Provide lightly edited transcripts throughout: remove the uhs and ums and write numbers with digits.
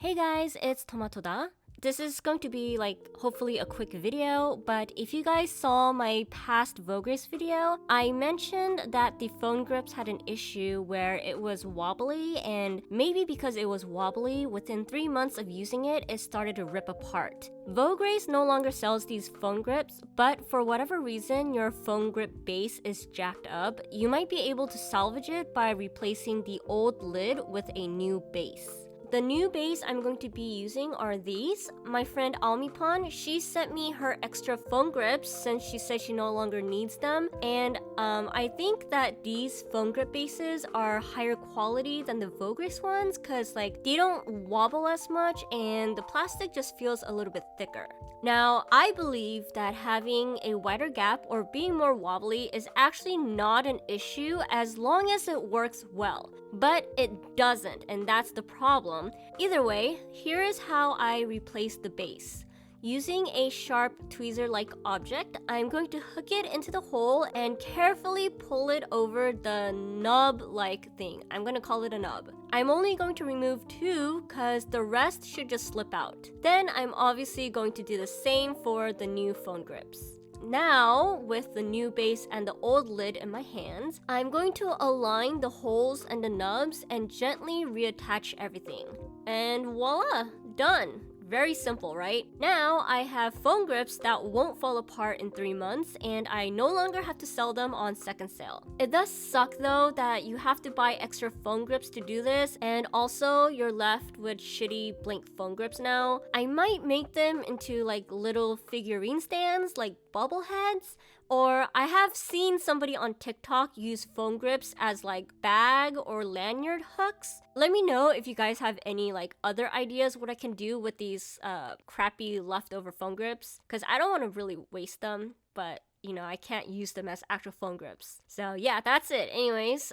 Hey guys, it's Tomatoda. This is going to be hopefully a quick video, but if you guys saw my past Vogris video, I mentioned that the phone grips had an issue where it was wobbly, and maybe because it was wobbly, within 3 months of using it, it started to rip apart. Vogris no longer sells these phone grips, but for whatever reason your phone grip base is jacked up, you might be able to salvage it by replacing the old lid with a new base. The new base I'm going to be using are these. My friend Almipon, she sent me her extra phone grips since she said she no longer needs them. And I think that these phone grip bases are higher quality than the Vogris ones because they don't wobble as much and the plastic just feels a little bit thicker. Now, I believe that having a wider gap or being more wobbly is actually not an issue as long as it works well. But it doesn't, and that's the problem. Either way, here is how I replace the base. Using a sharp tweezer-like object, I'm going to hook it into the hole and carefully pull it over the nub-like thing. I'm going to call it a nub. I'm only going to remove 2 because the rest should just slip out. Then I'm obviously going to do the same for the new phone grips. Now, with the new base and the old lid in my hands, I'm going to align the holes and the nubs and gently reattach everything. And voila, done! Very simple, right? Now, I have phone grips that won't fall apart in 3 months, and I no longer have to sell them on second sale. It does suck though that you have to buy extra phone grips to do this, and also you're left with shitty Blink phone grips now. I might make them into little figurine stands, like bobbleheads, or I have seen somebody on TikTok use phone grips as bag or lanyard hooks. Let me know if you guys have any other ideas what I can do with these crappy leftover phone grips, because I don't want to really waste them, but I can't use them as actual phone grips. So yeah, that's it. Anyways,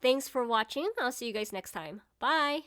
thanks for watching. I'll see you guys next time. Bye!